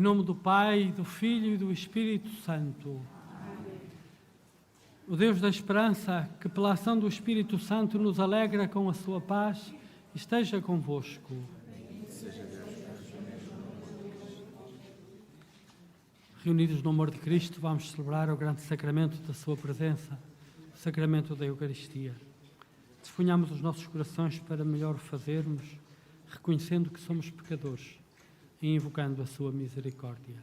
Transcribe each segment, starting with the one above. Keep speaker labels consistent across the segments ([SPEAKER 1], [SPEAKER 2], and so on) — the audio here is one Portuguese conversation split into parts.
[SPEAKER 1] nome do Pai, do Filho e do Espírito Santo. O Deus da esperança, que pela ação do Espírito Santo nos alegra com a sua paz, esteja convosco. Reunidos no amor de Cristo, vamos celebrar o grande sacramento da sua presença, o sacramento da Eucaristia. Disponhamos os nossos corações para melhor o fazermos, reconhecendo que somos pecadores e invocando a sua misericórdia.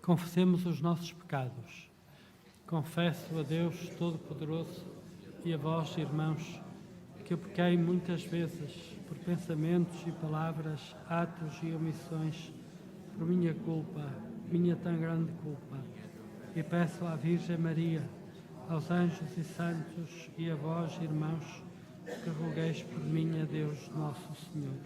[SPEAKER 1] Confessemos os nossos pecados. Confesso a Deus Todo-Poderoso e a vós, irmãos, que eu pequei muitas vezes por pensamentos e palavras, atos e omissões, por minha culpa, minha tão grande culpa. E peço à Virgem Maria, aos anjos e santos e a vós, irmãos, que rogueis por mim a Deus nosso Senhor.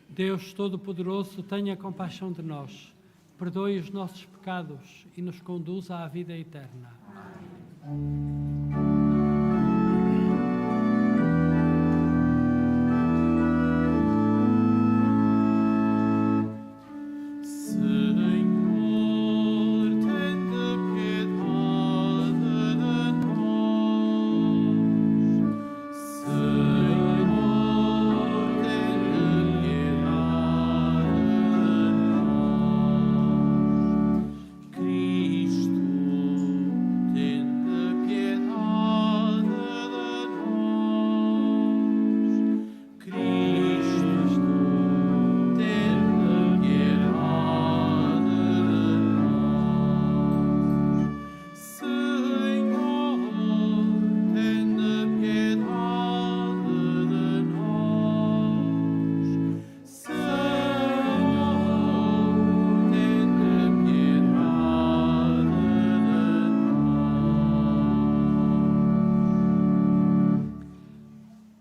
[SPEAKER 1] Deus Todo-Poderoso, tenha compaixão de nós, perdoe os nossos pecados e nos conduza à vida eterna.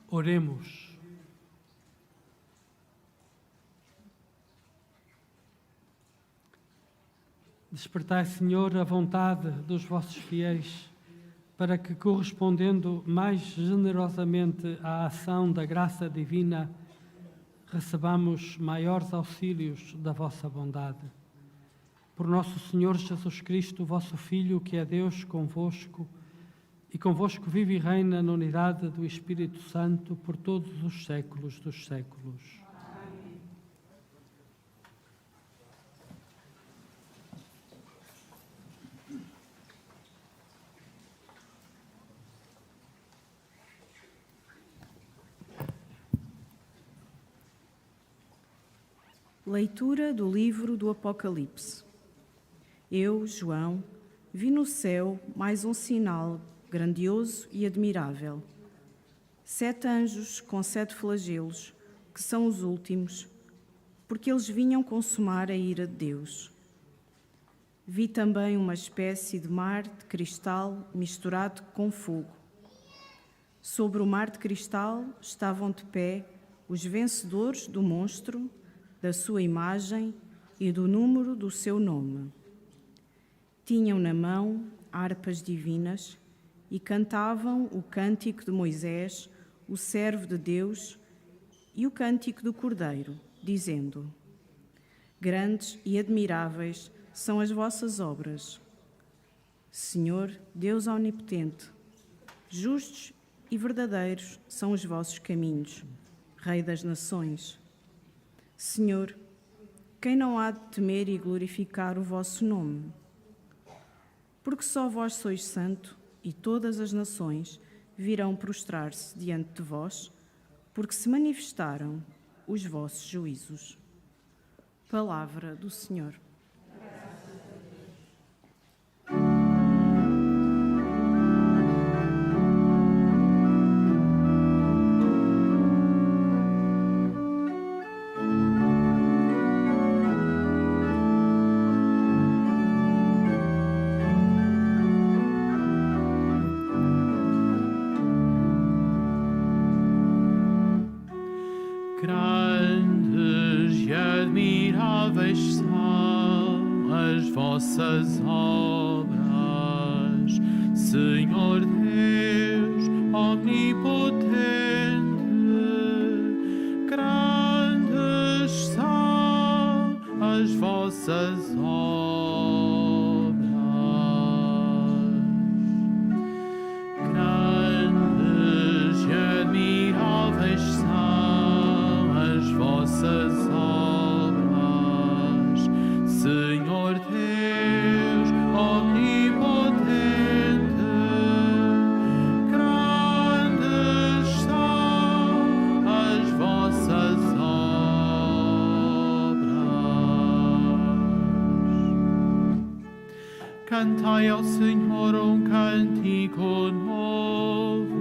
[SPEAKER 1] Oremos. Despertai, Senhor, a vontade dos vossos fiéis, para que, correspondendo mais generosamente à ação da graça divina, recebamos maiores auxílios da vossa bondade. Por nosso Senhor Jesus Cristo, vosso Filho, que é Deus convosco, e convosco vive e reina na unidade do Espírito Santo por todos os séculos dos séculos. Amém.
[SPEAKER 2] Leitura do livro do Apocalipse. Eu, João, vi no céu mais um sinal grandioso e admirável. 7 anjos com 7 flagelos, que são os últimos, porque eles vinham consumar a ira de Deus. Vi também uma espécie de mar de cristal misturado com fogo. Sobre o mar de cristal estavam de pé os vencedores do monstro, da sua imagem e do número do seu nome. Tinham na mão harpas divinas e cantavam o cântico de Moisés, o servo de Deus, e o cântico do Cordeiro, dizendo: Grandes e admiráveis são as vossas obras, Senhor Deus Onipotente. Justos e verdadeiros são os vossos caminhos, Rei das nações. Senhor, quem não há de temer e glorificar o vosso nome? Porque só vós sois santo, e todas as nações virão prostrar-se diante de vós, porque se manifestaram os vossos juízos. Palavra do Senhor.
[SPEAKER 3] Grandes e admiráveis são as vossas obras, Senhor Deus omnipotente, grandes são as vossas obras. Grandes e admiráveis são as vossas obras, Senhor Deus omnipotente. Grandes são as vossas obras. Cantai ao Senhor um cântico novo,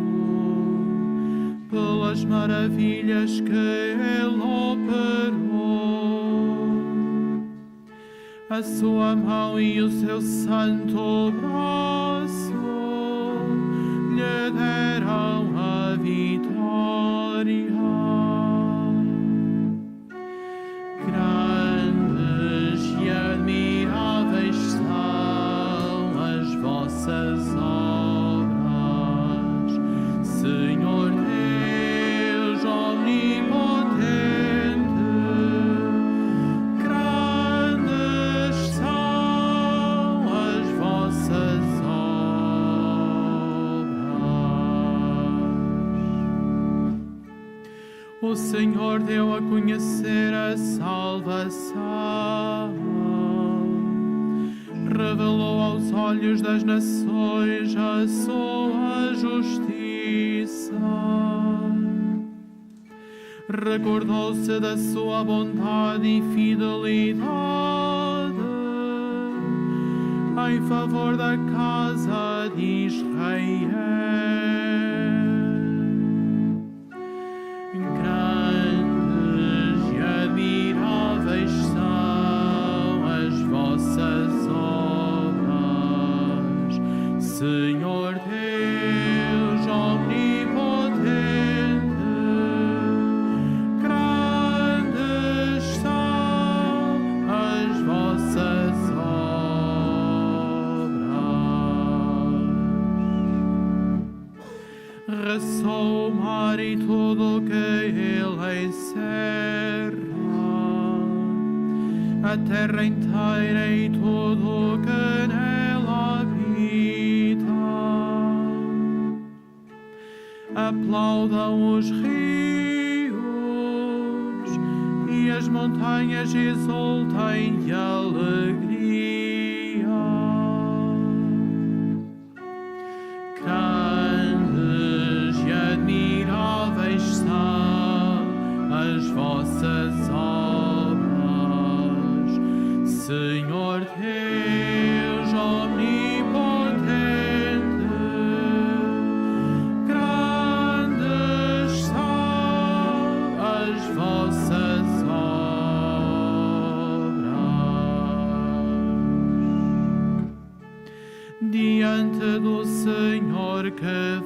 [SPEAKER 3] pelas maravilhas que Ele operou. A sua mão e o seu santo braço lhe deram a vitória. Grandes e admiráveis são as vossas obras, Senhor Deus omnipotente. Grandes são as vossas obras. O Senhor deu a conhecer a salvação, revelou aos olhos das nações a sua justiça. Recordou-se da sua bondade e fidelidade em favor da casa de Israel. Grandes e admiráveis são as vossas obras, Senhor Deus omnipotente. Grandes são as vossas obras. Ressoa o mar e tudo que ele encerra, a terra inteira e tudo que nela habita. Aplaudam os rios e as montanhas exultem de alegria. Grandes e admiráveis são as vossas obras, Senhor Deus omnipotente. Grandes são as vossas obras. Diante do Senhor que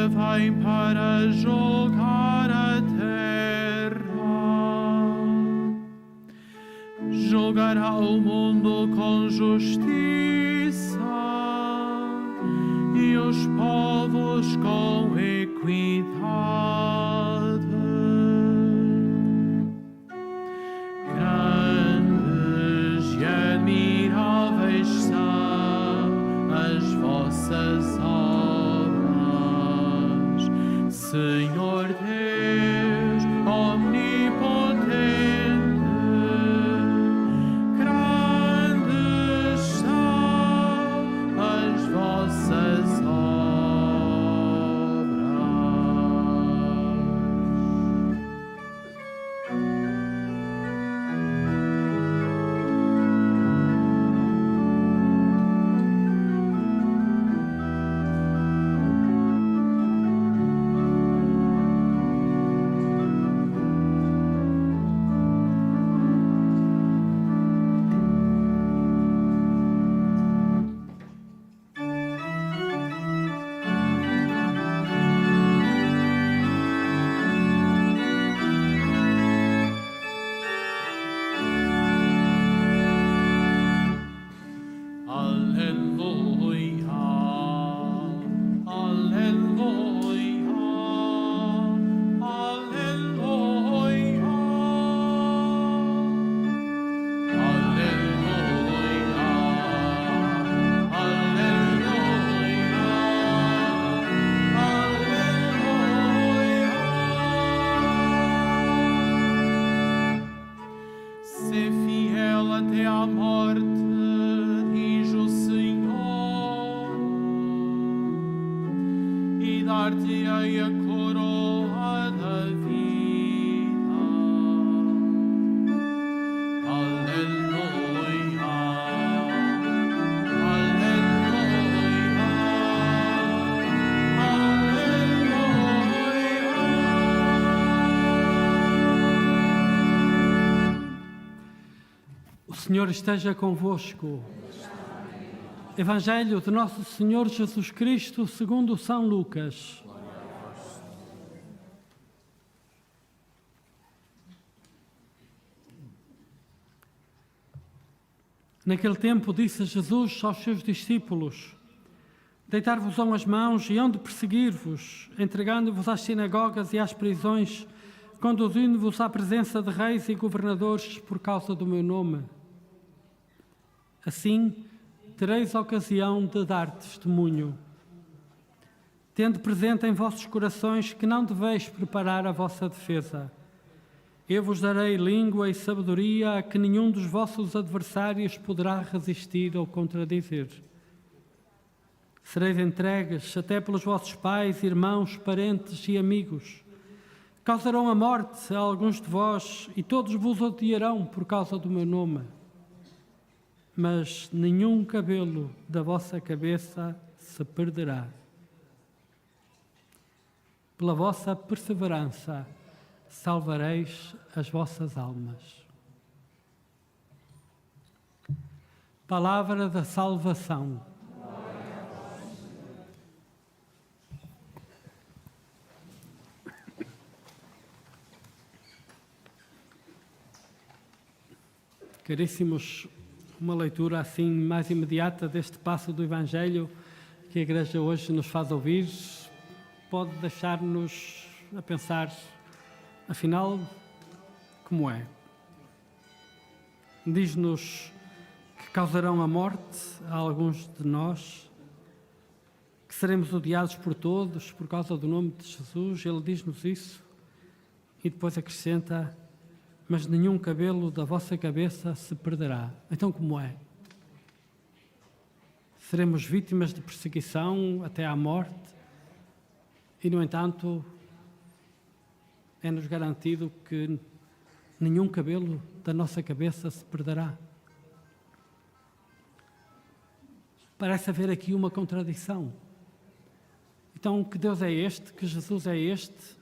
[SPEAKER 3] vem para julgar a terra, julgará o mundo com justiça e os povos com equidade. Grandes e admiráveis são as vossas obras, Senhor Deus omnipotente. Grandes são as vossas obras. e dar-te-ei a coroa da vida. Aleluia, aleluia, aleluia.
[SPEAKER 1] O Senhor esteja convosco. Evangelho de Nosso Senhor Jesus Cristo segundo São Lucas. Naquele tempo disse Jesus aos seus discípulos: Deitar-vos-ão as mãos e hão de perseguir-vos, entregando-vos às sinagogas e às prisões, conduzindo-vos à presença de reis e governadores por causa do meu nome. Assim, tereis ocasião de dar testemunho. Tende presente em vossos corações que não deveis preparar a vossa defesa. Eu vos darei língua e sabedoria a que nenhum dos vossos adversários poderá resistir ou contradizer. Sereis entregues até pelos vossos pais, irmãos, parentes e amigos. Causarão a morte a alguns de vós e todos vos odiarão por causa do meu nome. Mas nenhum cabelo da vossa cabeça se perderá. Pela vossa perseverança salvareis as vossas almas. Palavra da salvação. Caríssimos, uma leitura assim mais imediata deste passo do Evangelho que a Igreja hoje nos faz ouvir pode deixar-nos a pensar, afinal, como é? Diz-nos que causarão a morte a alguns de nós, que seremos odiados por todos por causa do nome de Jesus. Ele diz-nos isso e depois acrescenta: mas nenhum cabelo da vossa cabeça se perderá. Então como é? Seremos vítimas de perseguição até à morte e, no entanto, é-nos garantido que nenhum cabelo da nossa cabeça se perderá. Parece haver aqui uma contradição. Então, que Deus é este? Que Jesus é este?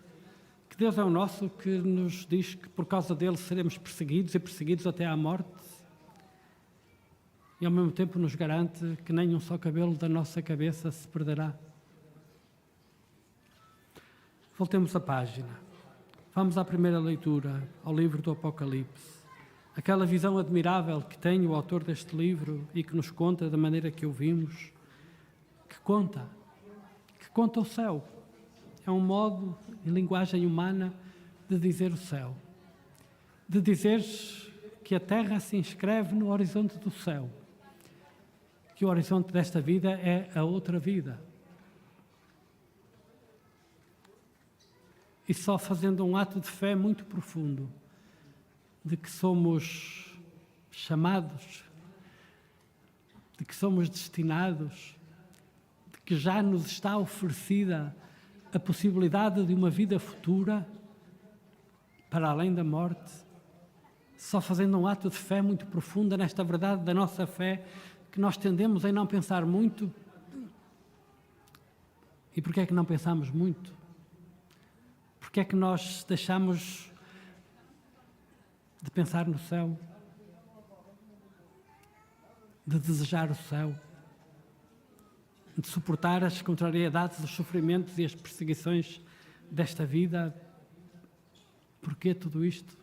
[SPEAKER 1] Que Deus é o nosso que nos diz que por causa dele seremos perseguidos e perseguidos até à morte e ao mesmo tempo nos garante que nem um só cabelo da nossa cabeça se perderá. Voltemos a página. Vamos à primeira leitura, ao livro do Apocalipse. Aquela visão admirável que tem o autor deste livro e que nos conta da maneira que ouvimos, que conta o céu. É um modo, em linguagem humana, de dizer o céu. De dizer que a terra se inscreve no horizonte do céu. Que o horizonte desta vida é a outra vida. E só fazendo um ato de fé muito profundo, de que somos chamados, de que somos destinados, de que já nos está oferecida a possibilidade de uma vida futura para além da morte, só fazendo um ato de fé muito profunda nesta verdade da nossa fé, que nós tendemos em não pensar muito. E porquê é que não pensamos muito? Porquê é que nós deixamos de pensar no céu? De desejar o céu? De suportar as contrariedades, os sofrimentos e as perseguições desta vida? Porquê tudo isto?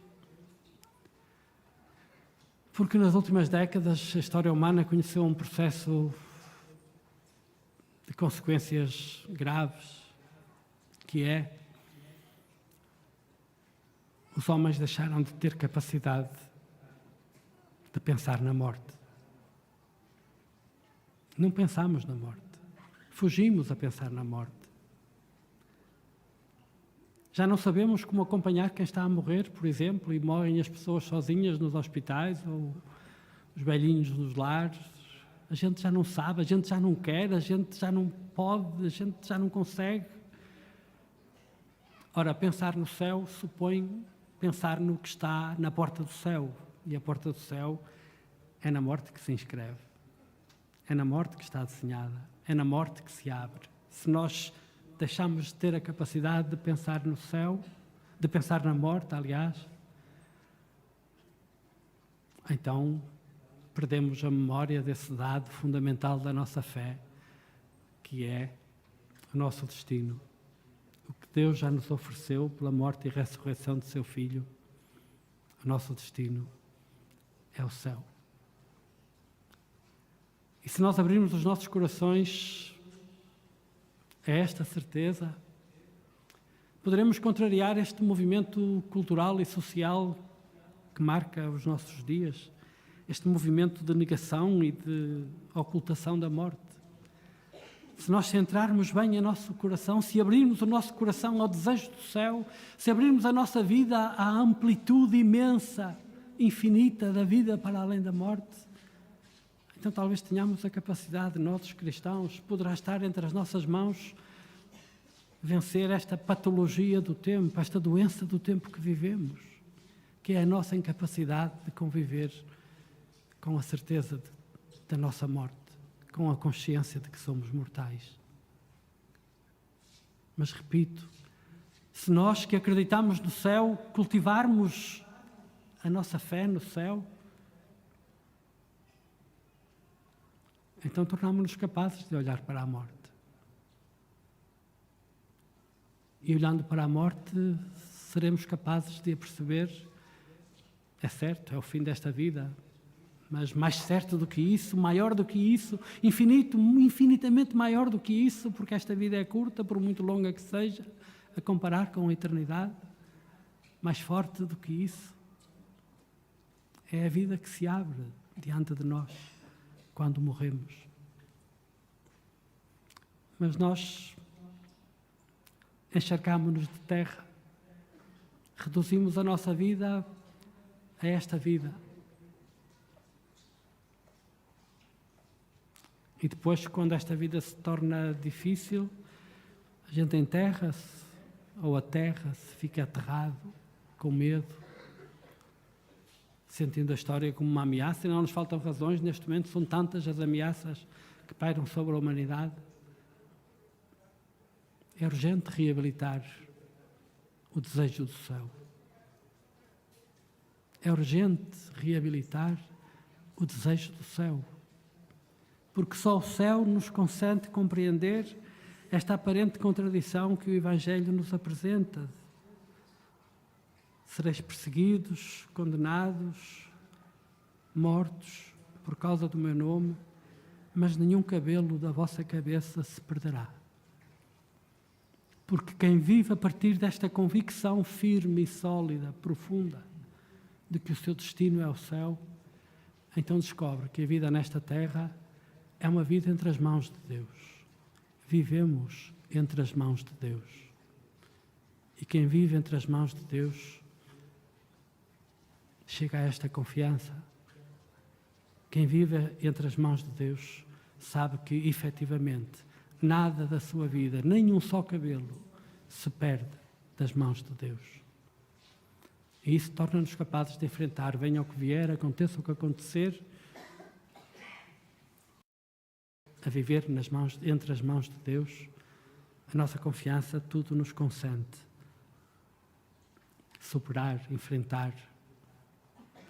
[SPEAKER 1] Porque nas últimas décadas a história humana conheceu um processo de consequências graves, que é: os homens deixaram de ter capacidade de pensar na morte. Não pensamos na morte. Fugimos a pensar na morte. Já não sabemos como acompanhar quem está a morrer, por exemplo, e morrem as pessoas sozinhas nos hospitais ou os velhinhos nos lares. a gente já não sabe, a gente já não quer, a gente já não pode, a gente já não consegue. Ora, pensar no céu supõe pensar no que está na porta do céu. E a porta do céu é na morte que se inscreve. É na morte que está desenhada. É na morte que se abre. Se nós deixamos de ter a capacidade de pensar no céu, de pensar na morte, aliás, então perdemos a memória desse dado fundamental da nossa fé, que é o nosso destino. O que Deus já nos ofereceu pela morte e ressurreição de seu Filho, o nosso destino é o céu. E se nós abrirmos os nossos corações a esta certeza, poderemos contrariar este movimento cultural e social que marca os nossos dias, este movimento de negação e de ocultação da morte. Se nós centrarmos bem o nosso coração, se abrirmos o nosso coração ao desejo do céu, se abrirmos a nossa vida à amplitude imensa, infinita da vida para além da morte, então talvez tenhamos a capacidade, nós os cristãos, poderá estar entre as nossas mãos vencer esta patologia do tempo, esta doença do tempo que vivemos, que é a nossa incapacidade de conviver com a certeza da nossa morte, com a consciência de que somos mortais. Mas repito, se nós que acreditamos no céu cultivarmos a nossa fé no céu, então tornamos-nos capazes de olhar para a morte. E olhando para a morte, seremos capazes de a perceber, é certo, é o fim desta vida, mas mais certo do que isso, maior do que isso, infinitamente maior do que isso, porque esta vida é curta, por muito longa que seja, a comparar com a eternidade, mais forte do que isso, é a vida que se abre diante de nós quando morremos. Mas nós encharcámos-nos de terra, reduzimos a nossa vida a esta vida. E depois, quando esta vida se torna difícil, a gente enterra-se, ou aterra-se, fica aterrado, com medo, sentindo a história como uma ameaça, e não nos faltam razões, neste momento são tantas as ameaças que pairam sobre a humanidade. É urgente reabilitar o desejo do céu. É urgente reabilitar o desejo do céu. Porque só o céu nos consente compreender esta aparente contradição que o Evangelho nos apresenta. Sereis perseguidos, condenados, mortos por causa do meu nome, mas nenhum cabelo da vossa cabeça se perderá. Porque quem vive a partir desta convicção firme e sólida, profunda, de que o seu destino é o céu, então descobre que a vida nesta terra é uma vida entre as mãos de Deus. Vivemos entre as mãos de Deus. E quem vive entre as mãos de Deus chega a esta confiança. Quem vive entre as mãos de Deus sabe que, efetivamente, nada da sua vida, nem um só cabelo, se perde das mãos de Deus. E isso torna-nos capazes de enfrentar, venha o que vier, aconteça o que acontecer, a viver entre as mãos de Deus. A nossa confiança tudo nos consente. Superar, enfrentar.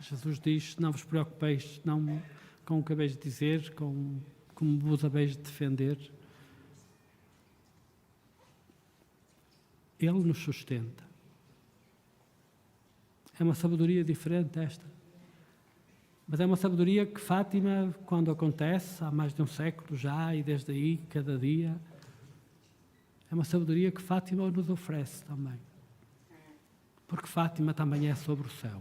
[SPEAKER 1] Jesus diz, não vos preocupeis não com o que haveis de dizer, como vos haveis de defender. Ele nos sustenta. É uma sabedoria diferente esta. Mas é uma sabedoria que Fátima, quando acontece, há mais de um século já, e desde aí, cada dia, é uma sabedoria que Fátima nos oferece também. Porque Fátima também é sobre o céu.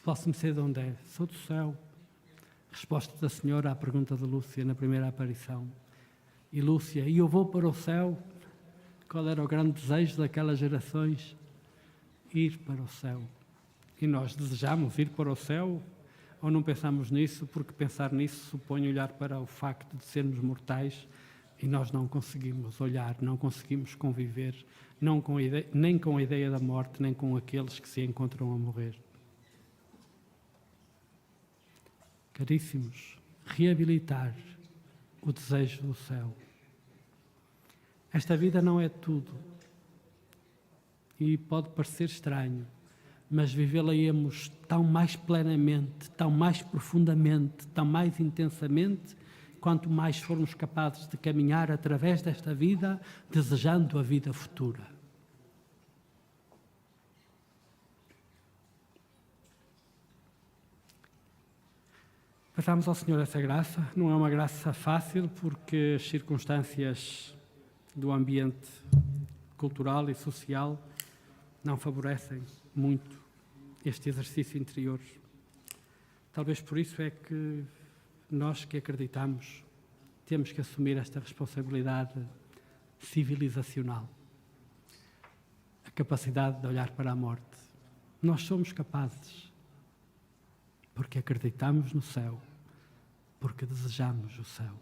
[SPEAKER 1] Posso-me ser de onde é? Sou do céu. Resposta da Senhora à pergunta de Lúcia na primeira aparição. E Lúcia, e eu vou para o céu? Qual era o grande desejo daquelas gerações? Ir para o céu. E nós desejamos ir para o céu, ou não pensamos nisso, porque pensar nisso supõe olhar para o facto de sermos mortais e nós não conseguimos olhar, não conseguimos conviver, nem com a ideia da morte, nem com aqueles que se encontram a morrer. Caríssimos, reabilitar o desejo do céu. Esta vida não é tudo e pode parecer estranho, mas vivê-la-emos tão mais plenamente, tão mais profundamente, tão mais intensamente, quanto mais formos capazes de caminhar através desta vida, desejando a vida futura. Peçamos ao Senhor essa graça. Não é uma graça fácil, porque as circunstâncias do ambiente cultural e social não favorecem muito este exercício interior. Talvez por isso é que nós que acreditamos temos que assumir esta responsabilidade civilizacional, a capacidade de olhar para a morte. Nós somos capazes, porque acreditamos no céu, porque desejamos o céu.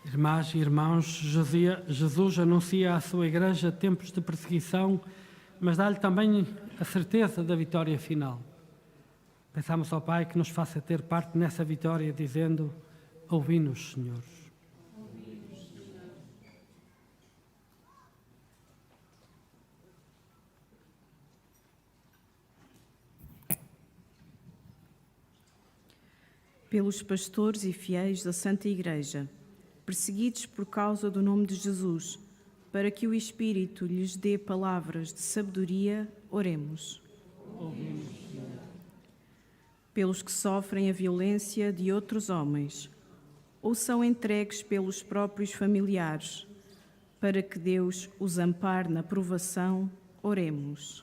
[SPEAKER 1] Irmãs e irmãos, Jesus anuncia à sua Igreja tempos de perseguição, mas dá-lhe também a certeza da vitória final. Peçamos ao Pai que nos faça ter parte nessa vitória, dizendo: ouvi-nos, Senhor.
[SPEAKER 2] Pelos pastores e fiéis da Santa Igreja, perseguidos por causa do nome de Jesus, para que o Espírito lhes dê palavras de sabedoria, oremos. Pelos que sofrem a violência de outros homens, ou são entregues pelos próprios familiares, para que Deus os ampare na provação, oremos.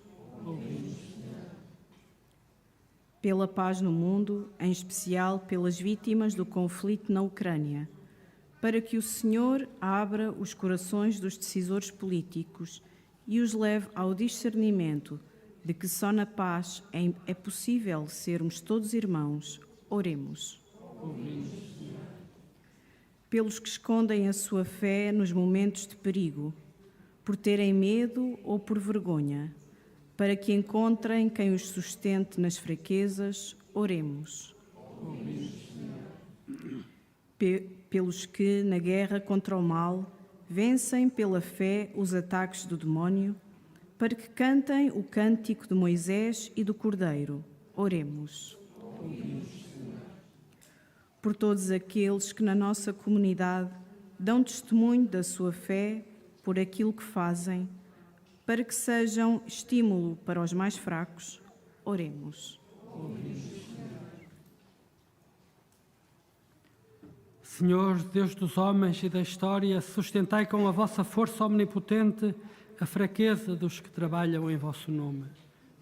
[SPEAKER 2] Pela paz no mundo, em especial pelas vítimas do conflito na Ucrânia, para que o Senhor abra os corações dos decisores políticos e os leve ao discernimento de que só na paz é possível sermos todos irmãos, oremos. Pelos que escondem a sua fé nos momentos de perigo, por terem medo ou por vergonha, para que encontrem quem os sustente nas fraquezas, oremos. Pelos que, na guerra contra o mal, vencem pela fé os ataques do demónio, para que cantem o cântico de Moisés e do Cordeiro, oremos. Por todos aqueles que na nossa comunidade dão testemunho da sua fé por aquilo que fazem, para que sejam estímulo para os mais fracos, oremos.
[SPEAKER 1] Senhor, Deus dos homens e da história, sustentai com a vossa força omnipotente a fraqueza dos que trabalham em vosso nome.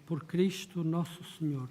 [SPEAKER 1] Por Cristo nosso Senhor.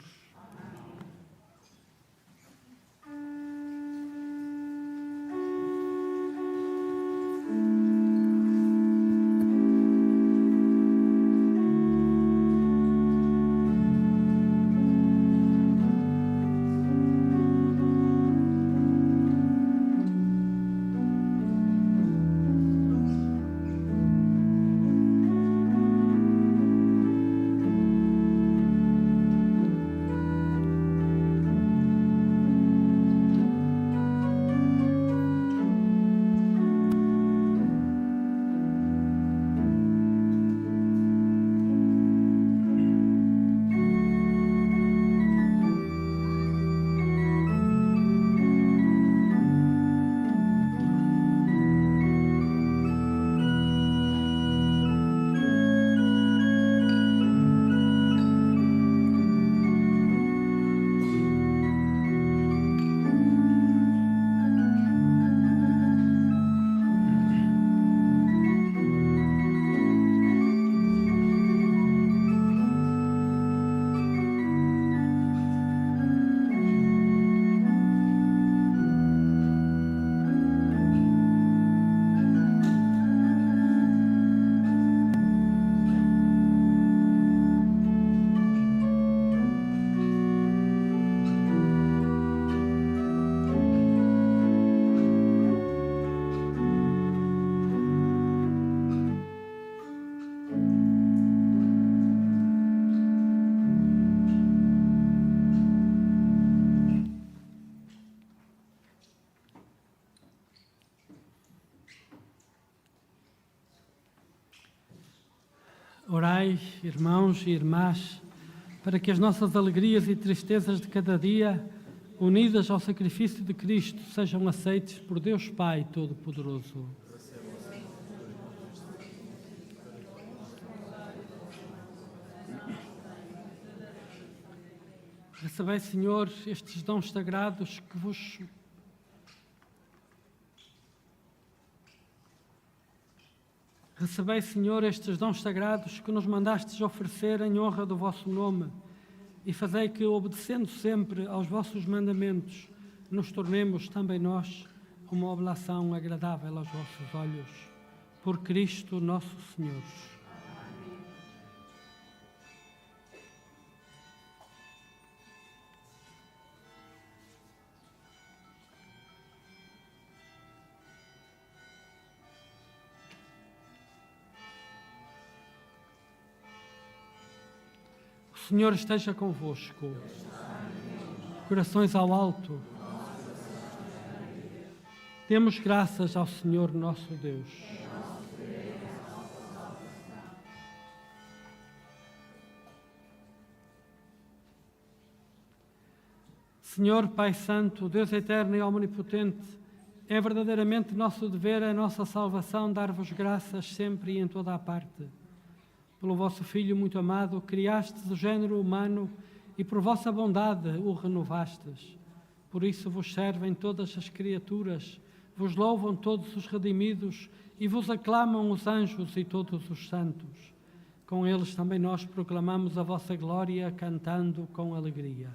[SPEAKER 1] Pai, irmãos e irmãs, para que as nossas alegrias e tristezas de cada dia, unidas ao sacrifício de Cristo, sejam aceites por Deus Pai Todo-Poderoso. Recebei, Senhor, estes dons sagrados que vos... Recebei, Senhor, estes dons sagrados que nos mandastes oferecer em honra do vosso nome e fazei que, obedecendo sempre aos vossos mandamentos, nos tornemos também nós uma oblação agradável aos vossos olhos. Por Cristo nosso Senhor. O Senhor esteja convosco. Corações ao alto. Demos graças ao Senhor nosso Deus. Senhor Pai Santo, Deus eterno e omnipotente, é verdadeiramente nosso dever, a nossa salvação, dar-vos graças sempre e em toda a parte. Pelo vosso Filho muito amado, criastes o género humano e por vossa bondade o renovastes. Por isso vos servem todas as criaturas, vos louvam todos os redimidos e vos aclamam os anjos e todos os santos. Com eles também nós proclamamos a vossa glória, cantando com alegria.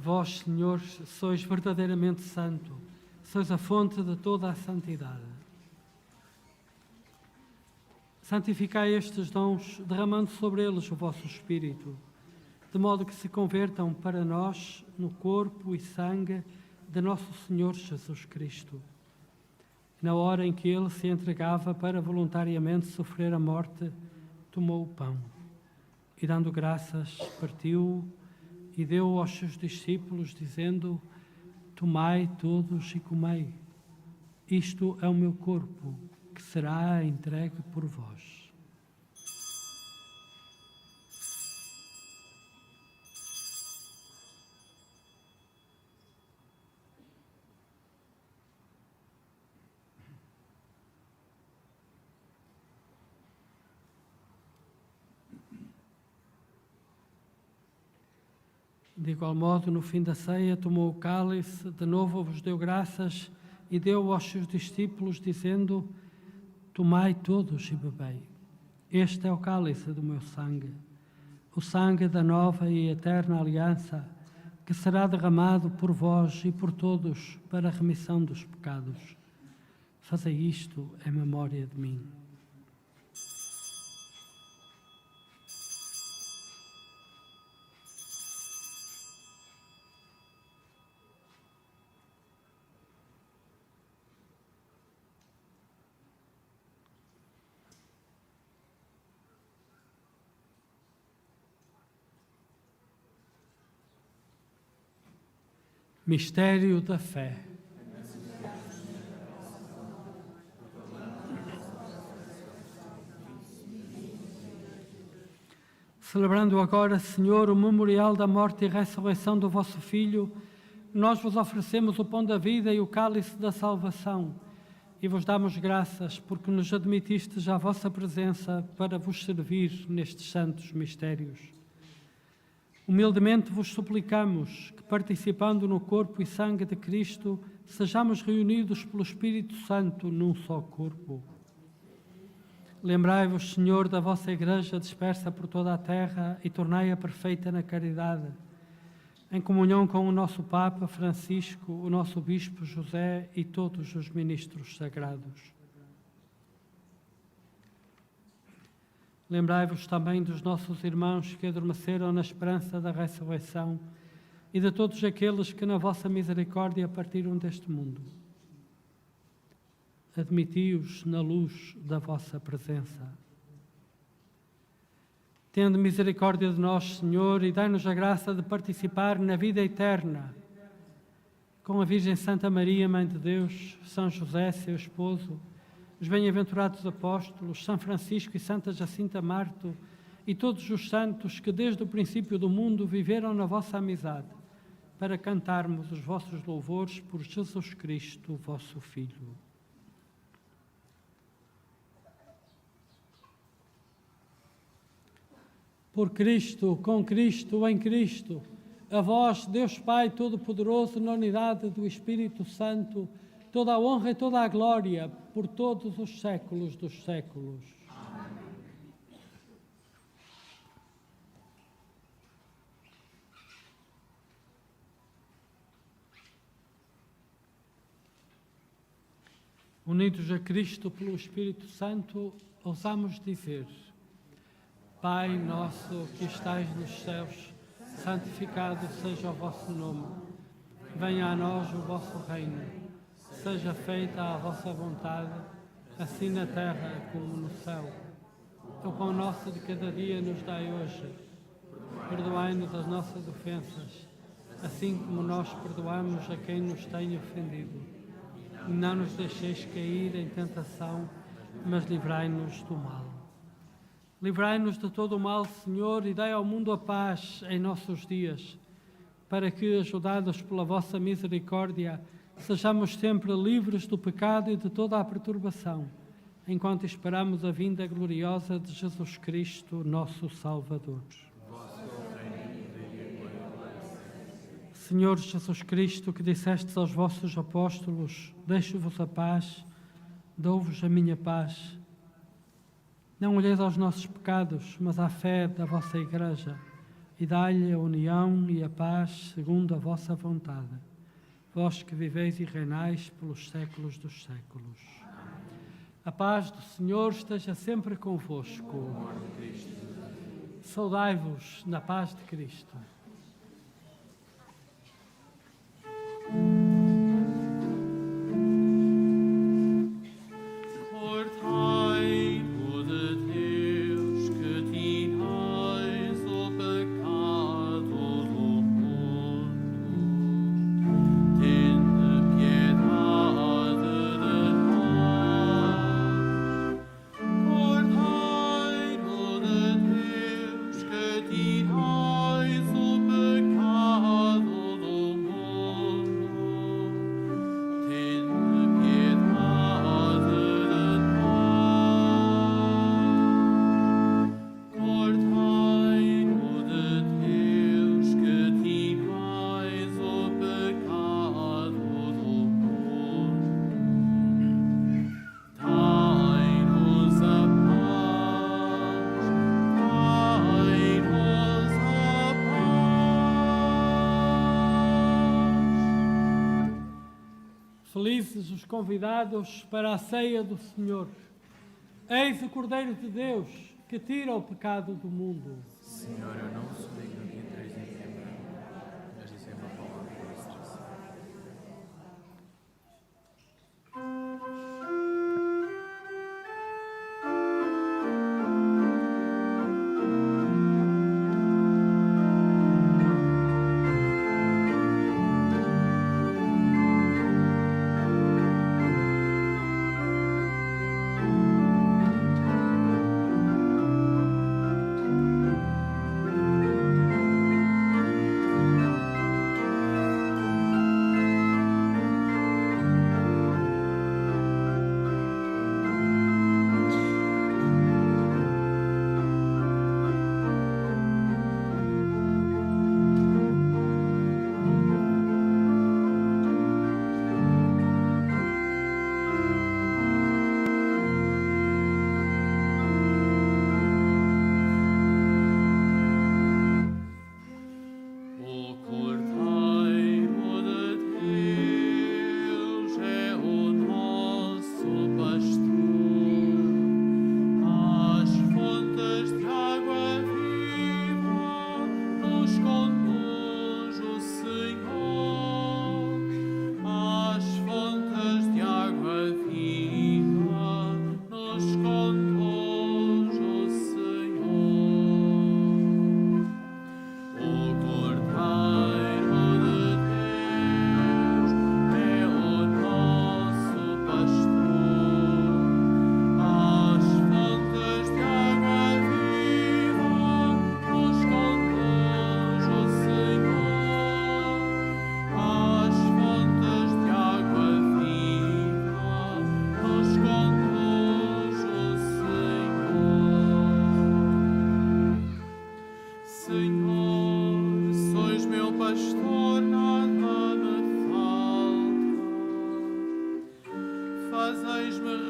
[SPEAKER 1] Vós, Senhor, sois verdadeiramente santo, sois a fonte de toda a santidade. Santificai estes dons, derramando sobre eles o vosso Espírito, de modo que se convertam para nós no corpo e sangue de nosso Senhor Jesus Cristo. Na hora em que ele se entregava para voluntariamente sofrer a morte, tomou o pão e, dando graças, partiu-o e deu aos seus discípulos, dizendo: tomai todos e comei. Isto é o meu corpo, que será entregue por vós. De igual modo, no fim da ceia, tomou o cálice, de novo vos deu graças e deu aos seus discípulos, dizendo: tomai todos e bebei. Este é o cálice do meu sangue, o sangue da nova e eterna aliança, que será derramado por vós e por todos para a remissão dos pecados. Fazei isto em memória de mim. Mistério da fé. Celebrando agora, Senhor, o memorial da morte e ressurreição do vosso Filho, nós vos oferecemos o pão da vida e o cálice da salvação e vos damos graças porque nos admitistes à vossa presença para vos servir nestes santos mistérios. Humildemente vos suplicamos que, participando no corpo e sangue de Cristo, sejamos reunidos pelo Espírito Santo num só corpo. Lembrai-vos, Senhor, da vossa Igreja dispersa por toda a terra e tornai-a perfeita na caridade, em comunhão com o nosso Papa Francisco, o nosso Bispo José e todos os ministros sagrados. Lembrai-vos também dos nossos irmãos que adormeceram na esperança da ressurreição e de todos aqueles que na vossa misericórdia partiram deste mundo. Admiti-os na luz da vossa presença. Tende misericórdia de nós, Senhor, e dai-nos a graça de participar na vida eterna com a Virgem Santa Maria, Mãe de Deus, São José, seu esposo, os bem-aventurados apóstolos, São Francisco e Santa Jacinta Marto e todos os santos que desde o princípio do mundo viveram na vossa amizade, para cantarmos os vossos louvores por Jesus Cristo, vosso Filho. Por Cristo, com Cristo, em Cristo, a vós, Deus Pai Todo-Poderoso, na unidade do Espírito Santo, toda a honra e toda a glória por todos os séculos dos séculos. Amém. Unidos a Cristo pelo Espírito Santo, ousamos dizer: Pai nosso que estais nos céus, santificado seja o vosso nome. Venha a nós o vosso reino. Seja feita a vossa vontade, assim na terra como no céu. O pão nosso de cada dia nos dai hoje. Perdoai-nos as nossas ofensas, assim como nós perdoamos a quem nos tem ofendido. E não nos deixeis cair em tentação, mas livrai-nos do mal. Livrai-nos de todo o mal, Senhor, e dai ao mundo a paz em nossos dias, para que, ajudados pela vossa misericórdia, sejamos sempre livres do pecado e de toda a perturbação, enquanto esperamos a vinda gloriosa de Jesus Cristo, nosso Salvador. Senhor Jesus Cristo, que dissestes aos vossos apóstolos: deixo-vos a paz, dou-vos a minha paz. Não olheis aos nossos pecados, mas à fé da vossa Igreja, e dai-lhe a união e a paz segundo a vossa vontade. Vós que viveis e reinais pelos séculos dos séculos. A paz do Senhor esteja sempre convosco. Saudai-vos na paz de Cristo. Felizes os convidados para a ceia do Senhor. Eis o Cordeiro de Deus, que tira o pecado do mundo.
[SPEAKER 4] Senhor, eu não sou digno de entreis em minha mão, mas dizei uma palavra e estarei.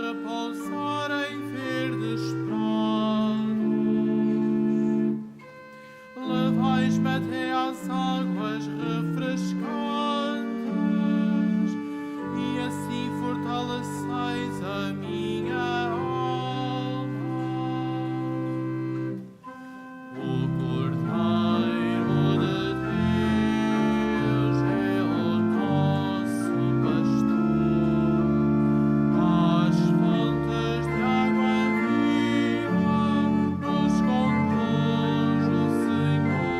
[SPEAKER 3] repousar em verdes prados. Levais-me até às águas refrescantes e assim fortaleceis a minha alma. O Cordeiro de Deus é o nosso pastor, às fontes de água viva nos conduz o Senhor,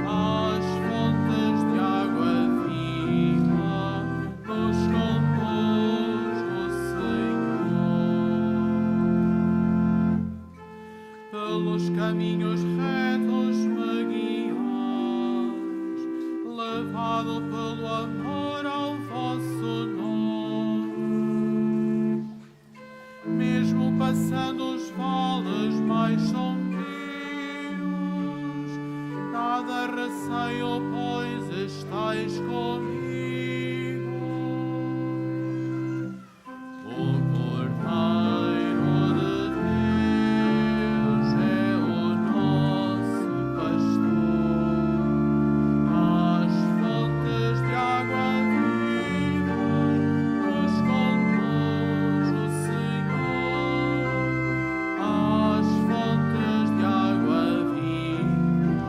[SPEAKER 3] às fontes de água viva nos conduz o Senhor. Pelos caminhos retos me guiais, levado pelo amor ao vosso nome. Mesmo passando os vales mais sombrios, nada receio, pois estais comigo. O Cordeiro de Deus é o nosso pastor, às fontes de água viva nos conduz o Senhor, às fontes de água viva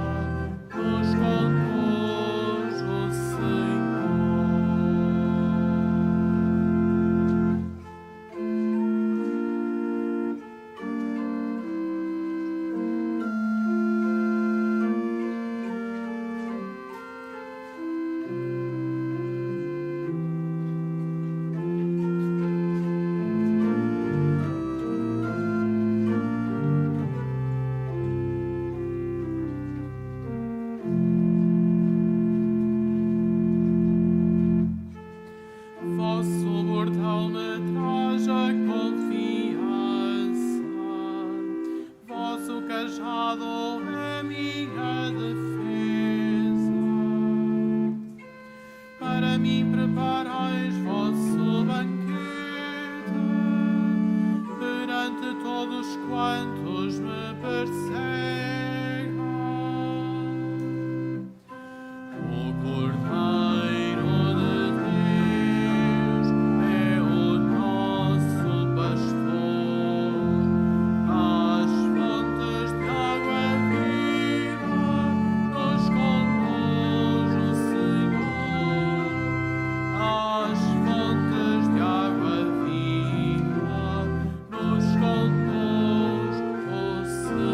[SPEAKER 3] nos conduz o Senhor. Vosso bordão me traz a confiança, vosso cajado é minha defesa. Para mim preparais vosso banquete perante todos quantos me perseguem. O Cordeiro de Deus é o nosso pastor, às fontes de água viva nos conduz o Senhor, às fontes de água viva nos conduz o Senhor.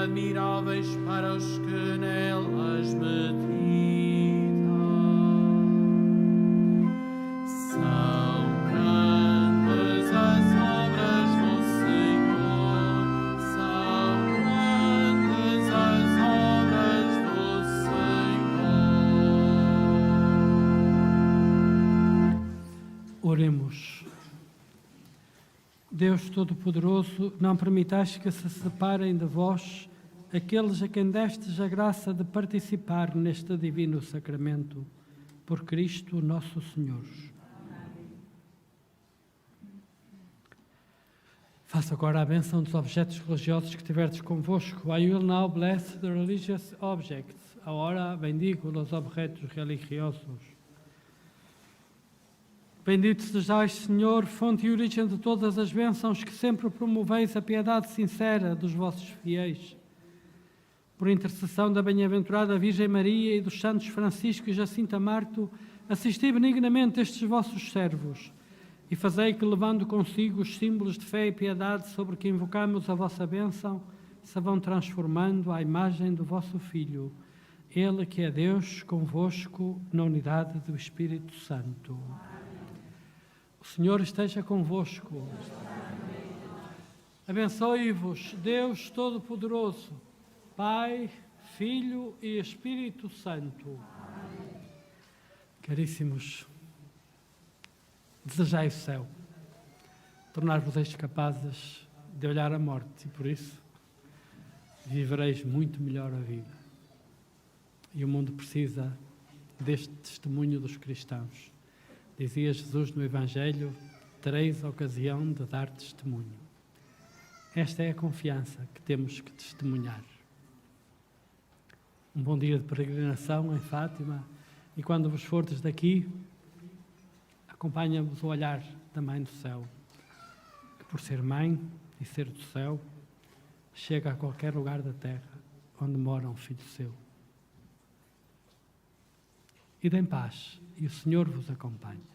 [SPEAKER 3] admiráveis para os que nelas meditam. São grandes as obras do Senhor, são grandes as obras do Senhor.
[SPEAKER 1] Oremos. Deus Todo-Poderoso, não permitais que se separem de vós aqueles a quem destes a graça de participar neste divino sacramento, por Cristo nosso Senhor. Faça agora a bênção dos objetos religiosos que tiverdes convosco. I will now bless the religious objects. Agora bendigo os objetos religiosos. Bendito sejais, Senhor, fonte e origem de todas as bênçãos, que sempre promoveis a piedade sincera dos vossos fiéis. Por intercessão da bem-aventurada Virgem Maria e dos santos Francisco e Jacinta Marto, assisti benignamente estes vossos servos e fazei que, levando consigo os símbolos de fé e piedade sobre que invocamos a vossa bênção, se vão transformando à imagem do vosso Filho, Ele que é Deus convosco na unidade do Espírito Santo. O Senhor esteja convosco. Abençoe-vos, Deus Todo-Poderoso, Pai, Filho e Espírito Santo. Caríssimos, desejai o céu, tornar-vos capazes de olhar a morte e, por isso, vivereis muito melhor a vida. E o mundo precisa deste testemunho dos cristãos. Dizia Jesus no Evangelho: tereis a ocasião de dar testemunho. Esta é a confiança que temos que testemunhar. Um bom dia de peregrinação em Fátima, e quando vos fordes daqui, acompanha-vos o olhar da Mãe do Céu, que por ser Mãe e ser do céu, chega a qualquer lugar da terra onde mora um filho seu. Ide em paz, e o Senhor vos acompanhe.